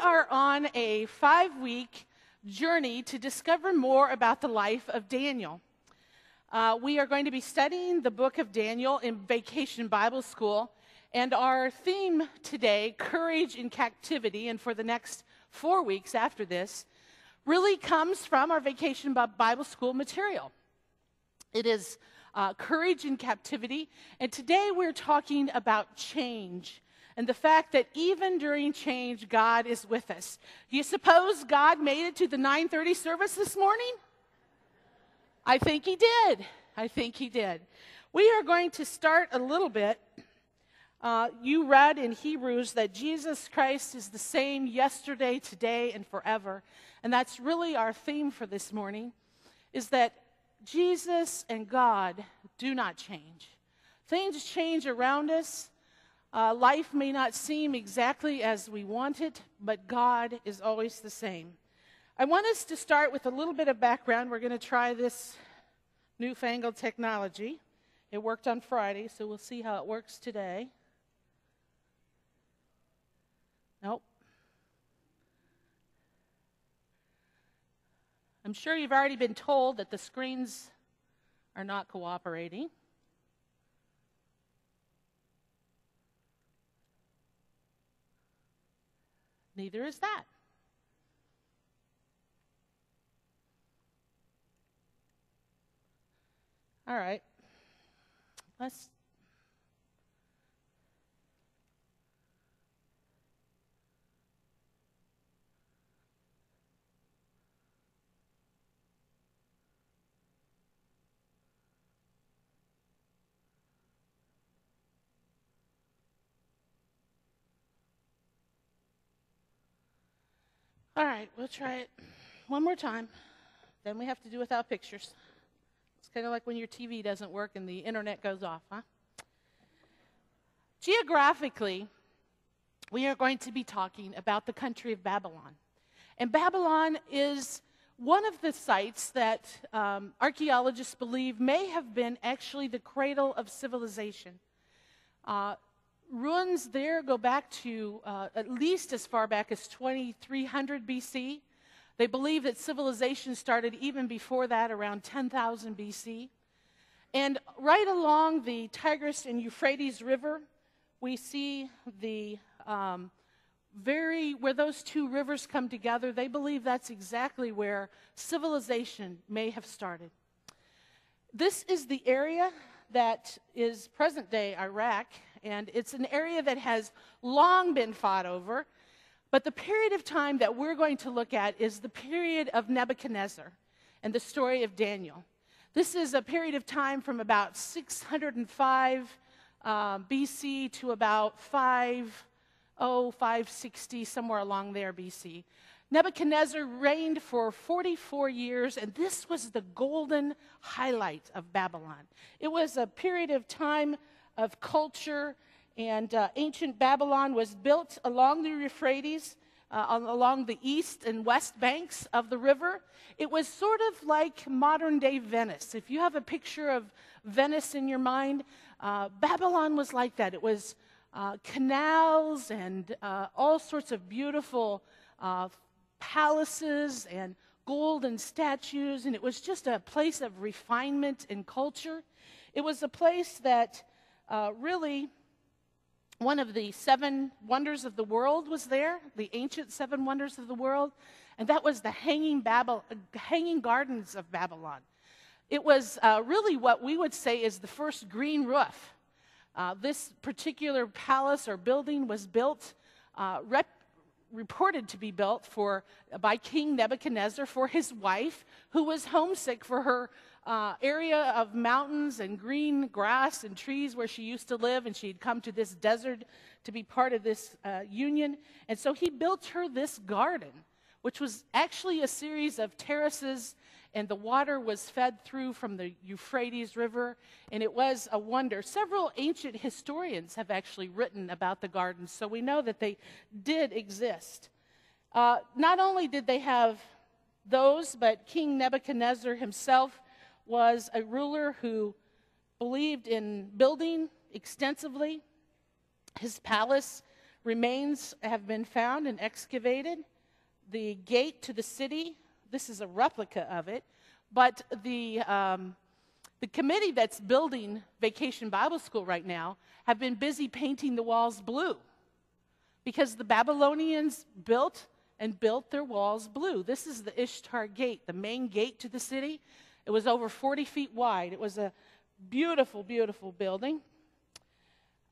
are on a 5-week journey to discover more about the life of Daniel. We are going to be studying the book of Daniel in Vacation Bible School, and our theme today, Courage in Captivity, and for the next 4 weeks after this, really comes from our Vacation Bible School material. It is Courage in Captivity, and today we're talking about change and the fact that even during change, God is with us. Do you suppose God made it to the 9:30 service this morning? I think he did. I think he did. We are going to start a little bit. You read in Hebrews that Jesus Christ is the same yesterday, today, and forever. And that's really our theme for this morning, is that Jesus and God do not change. Things change around us. Life may not seem exactly as we want it, but God is always the same. I want us to start with a little bit of background. We're going to try this newfangled technology. It worked on Friday, so we'll see how it works today. Nope. I'm sure you've already been told that the screens are not cooperating. Neither is that. All right. All right, we'll try it one more time. Then we have to do without pictures. It's kind of like when your TV doesn't work and the internet goes off, huh? Geographically, we are going to be talking about the country of Babylon. And Babylon is one of the sites that archaeologists believe may have been actually the cradle of civilization. Ruins there go back to at least as far back as 2300 BC. They believe that civilization started even before that, around 10,000 BC. And right along the Tigris and Euphrates River, we see the where those two rivers come together. They believe that's exactly where civilization may have started. This is the area that is present-day Iraq, and it's an area that has long been fought over. But the period of time that we're going to look at is the period of Nebuchadnezzar and the story of Daniel. This is a period of time from about 605 BC to about 560, somewhere along there BC. Nebuchadnezzar reigned for 44 years, and this was the golden highlight of Babylon. It was a period of time of culture, and ancient Babylon was built along the Euphrates, along the east and west banks of the river. It was sort of like modern-day Venice. If you have a picture of Venice in your mind, Babylon was like that. It was canals and all sorts of beautiful palaces and golden statues, and it was just a place of refinement and culture. It was a place that really, one of the 7 wonders of the world was there, the ancient 7 wonders of the world, and that was the hanging gardens of Babylon. It was really what we would say is the first green roof. This particular palace or building was built, reported to be built by King Nebuchadnezzar for his wife, who was homesick for her area of mountains and green grass and trees where she used to live, and she had come to this desert to be part of this union. And so he built her this garden, which was actually a series of terraces, and the water was fed through from the Euphrates River, and it was a wonder. Several ancient historians have actually written about the gardens, so we know that they did exist. Not only did they have those, but King Nebuchadnezzar himself was a ruler who believed in building extensively. His palace remains have been found and excavated. The gate to the city, this is a replica of it, but the committee that's building Vacation Bible School right now have been busy painting the walls blue because the Babylonians built their walls blue. This is the Ishtar Gate, the main gate to the city. It was over 40 feet wide. It was a beautiful, beautiful building.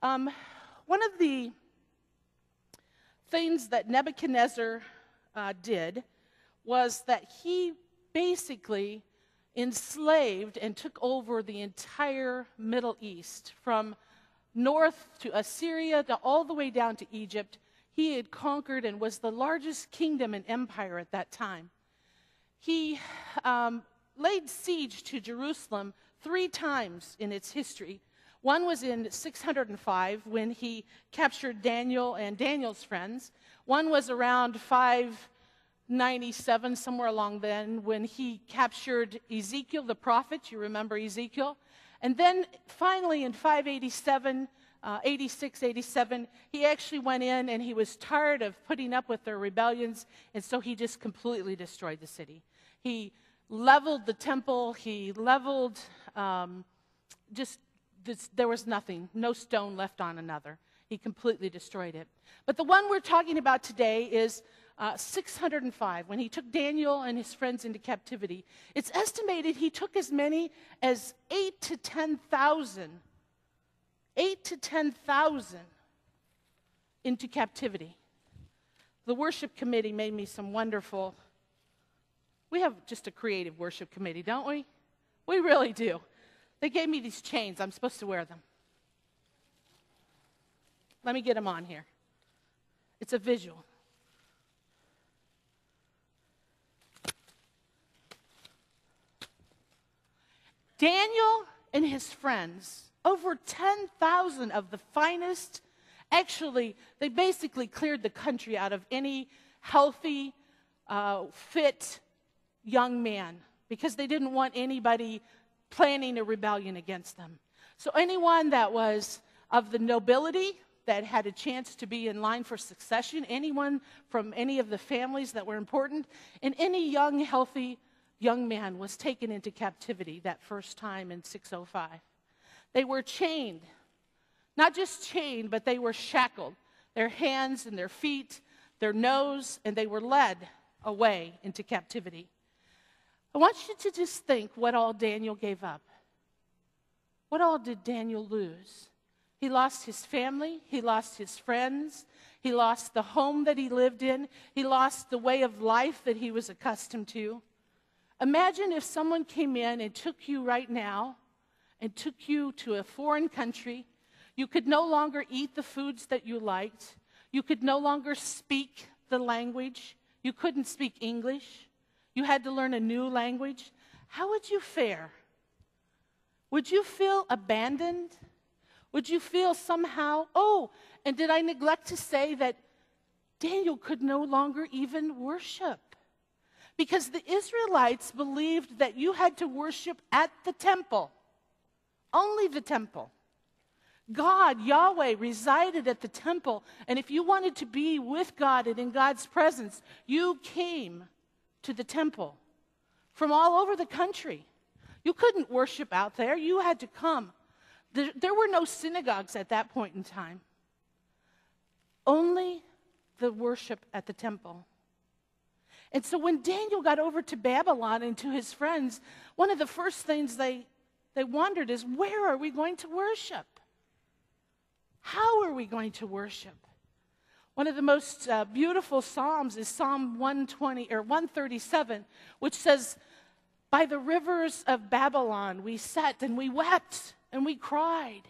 One of the things that Nebuchadnezzar did was that he basically enslaved and took over the entire Middle East, from north to Assyria to all the way down to Egypt. He had conquered and was the largest kingdom and empire at that time. He laid siege to Jerusalem 3 times in its history. One was in 605 when he captured Daniel and Daniel's friends. One was around 597, somewhere along then, when he captured Ezekiel the prophet. You remember Ezekiel? And then finally in 587, 86, 87, he actually went in and he was tired of putting up with their rebellions, and so he just completely destroyed the city. He leveled the temple. He leveled there was nothing, no stone left on another. He completely destroyed it. But the one we're talking about today is 605, when he took Daniel and his friends into captivity. It's estimated he took as many as 8,000 to 10,000 into captivity. The worship committee made me some wonderful. We have just a creative worship committee, don't we? We really do. They gave me these chains. I'm supposed to wear them. Let me get them on here. It's a visual. Daniel and his friends, over 10,000 of the finest, actually, they basically cleared the country out of any healthy, fit young man because they didn't want anybody planning a rebellion against them. So anyone that was of the nobility, that had a chance to be in line for succession, anyone from any of the families that were important, and any young, healthy young man was taken into captivity that first time in 605. They were chained. Not just chained, but they were shackled. Their hands and their feet, their nose, and they were led away into captivity. I want you to just think what all Daniel gave up. What all did Daniel lose? He lost his family. He lost his friends. He lost the home that he lived in. He lost the way of life that he was accustomed to. Imagine if someone came in and took you right now and took you to a foreign country. You could no longer eat the foods that you liked. You could no longer speak the language. You couldn't speak English. You had to learn a new language. How would you fare? Would you feel abandoned? Would you feel somehow, and did I neglect to say that Daniel could no longer even worship? Because the Israelites believed that you had to worship at the temple, only the temple. God, Yahweh, resided at the temple, and if you wanted to be with God and in God's presence, you came to the temple from all over the country. You couldn't worship out there. You had to come. There were no synagogues at that point in time. Only the worship at the temple. And so when Daniel got over to Babylon and to his friends, one of the first things they wondered is, where are we going to worship? How are we going to worship? One of the most beautiful psalms is Psalm 120 or 137, which says, "By the rivers of Babylon we sat and we wept and we cried.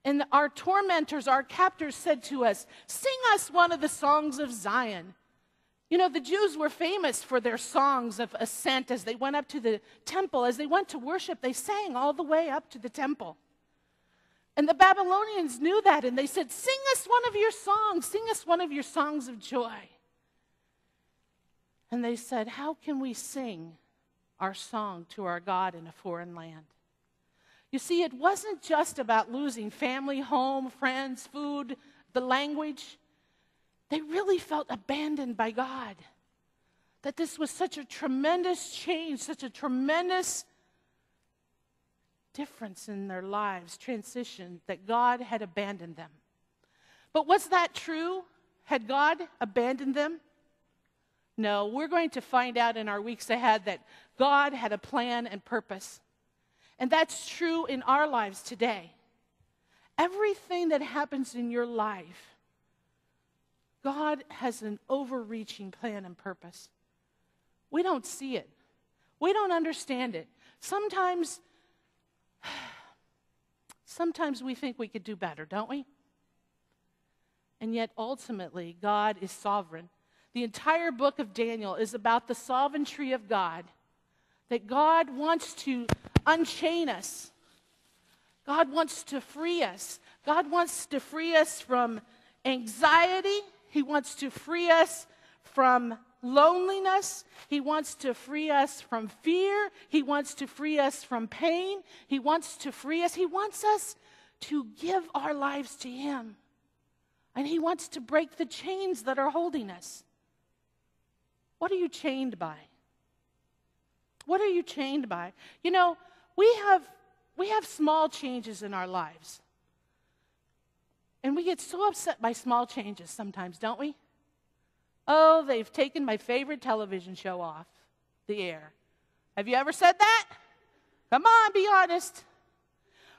And our tormentors, our captors said to us, 'Sing us one of the songs of Zion.'" You know, the Jews were famous for their songs of ascent as they went up to the temple. As they went to worship, they sang all the way up to the temple. And the Babylonians knew that, and they said, "Sing us one of your songs. Sing us one of your songs of joy." And they said, "How can we sing our song to our God in a foreign land?" You see, it wasn't just about losing family, home, friends, food, the language. They really felt abandoned by God. That this was such a tremendous change, such a tremendous difference in their lives, transition, that God had abandoned them. But was that true? Had God abandoned them? No, we're going to find out in our weeks ahead that God had a plan and purpose. And that's true in our lives today. Everything that happens in your life, God has an overreaching plan and purpose. We don't see it. We don't understand it. Sometimes we think we could do better, don't we? And yet ultimately, God is sovereign. The entire book of Daniel is about the sovereignty of God, that God wants to unchain us. God wants to free us. God wants to free us from anxiety. He wants to free us from loneliness. He wants to free us from fear. He wants to free us from pain. He wants to free us. He wants us to give our lives to Him. And He wants to break the chains that are holding us. What are you chained by? What are you chained by? You know, we have small changes in our lives. And we get so upset by small changes sometimes, don't we? Oh, they've taken my favorite television show off the air. Have you ever said that? Come on, be honest.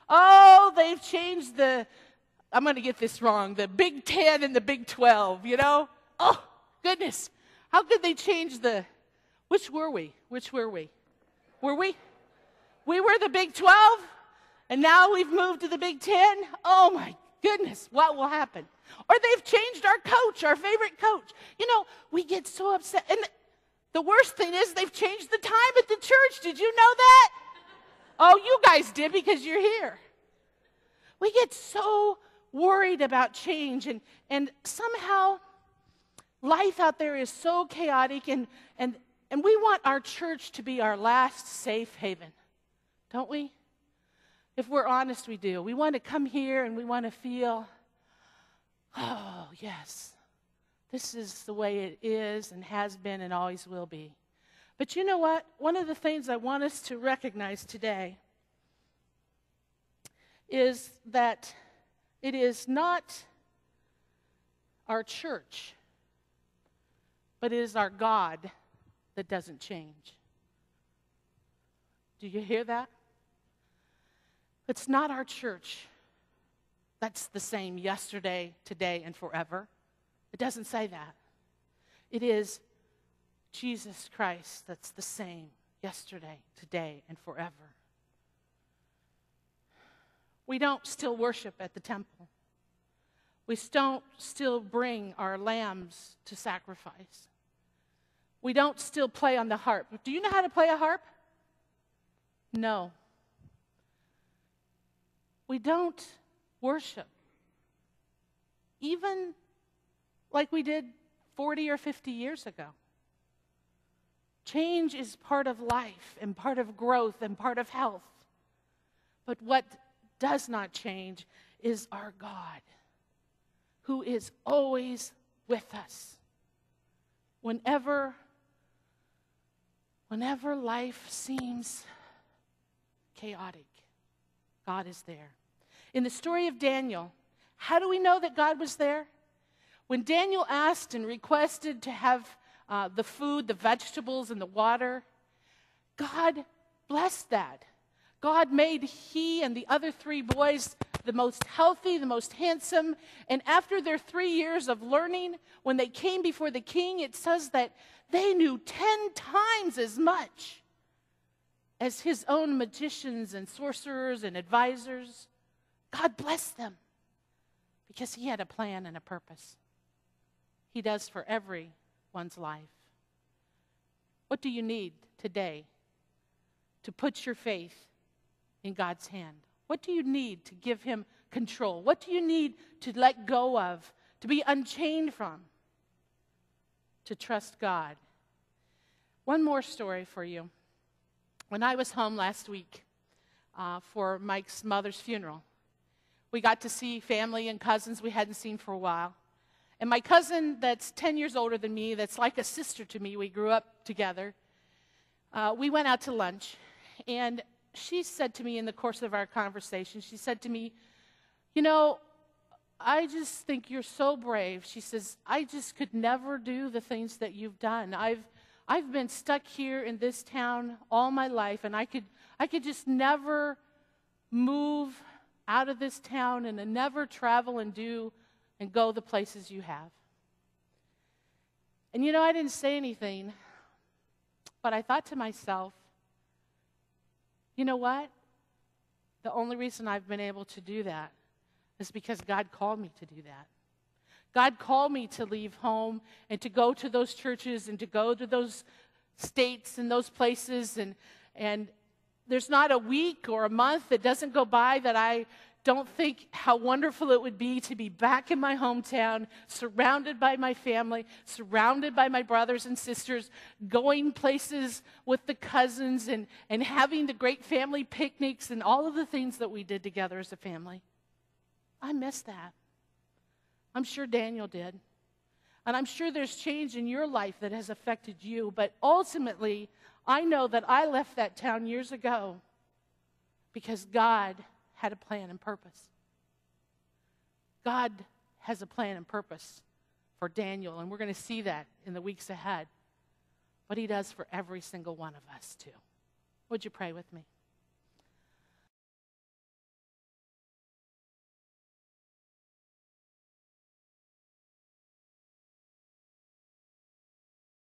Oh, they've changed I'm going to get this wrong, the Big 10 and the Big 12, you know? Oh, goodness. How could they change which were we? Were we? We were the Big 12, and now we've moved to the Big 10? Oh, my goodness, what will happen? Or they've changed our coach, our favorite coach. You know, we get so upset. And the worst thing is they've changed the time at the church. Did you know that? Oh, you guys did because you're here. We get so worried about change, and somehow life out there is so chaotic, and we want our church to be our last safe haven, don't we? If we're honest, we do. We want to come here and we want to feel, oh, yes, this is the way it is and has been and always will be. But you know what? One of the things I want us to recognize today is that it is not our church, but it is our God that doesn't change. Do you hear that? It's not our church that's the same yesterday, today, and forever. It doesn't say that. It is Jesus Christ that's the same yesterday, today, and forever. We don't still worship at the temple. We don't still bring our lambs to sacrifice. We don't still play on the harp. Do you know how to play a harp? No. We don't worship, even like we did 40 or 50 years ago. Change is part of life and part of growth and part of health. But what does not change is our God, who is always with us. Whenever life seems chaotic, God is there. In the story of Daniel, how do we know that God was there? When Daniel asked and requested to have the food, the vegetables, and the water, God blessed that. God made he and the other three boys the most healthy, the most handsome. And after their 3 years of learning, when they came before the king, it says that they knew 10 times as much as his own magicians and sorcerers and advisors. God blessed them because he had a plan and a purpose. He does for everyone's life. What do you need today to put your faith in God's hand? What do you need to give him control? What do you need to let go of, to be unchained from, to trust God? One more story for you. When I was home last week for Mike's mother's funeral, We got to see family and cousins we hadn't seen for a while. And my cousin that's 10 years older than me, that's like a sister to me, we grew up together, we went out to lunch. And she said to me in the course of our conversation, she said to me, you know, I just think you're so brave. She says, I just could never do the things that you've done. I've been stuck here in this town all my life, and I could just never move out of this town and never travel and do and go the places you have. And you know, I didn't say anything, but I thought to myself, you know what? The only reason I've been able to do that is because God called me to do that. God called me to leave home and to go to those churches and to go to those states and those places. And there's not a week or a month that doesn't go by that I don't think how wonderful it would be to be back in my hometown, surrounded by my family, surrounded by my brothers and sisters, going places with the cousins and having the great family picnics and all of the things that we did together as a family. I miss that. I'm sure Daniel did. And I'm sure there's change in your life that has affected you. But ultimately, I know that I left that town years ago because God had a plan and purpose. God has a plan and purpose for Daniel, and we're going to see that in the weeks ahead. But he does for every single one of us, too. Would you pray with me?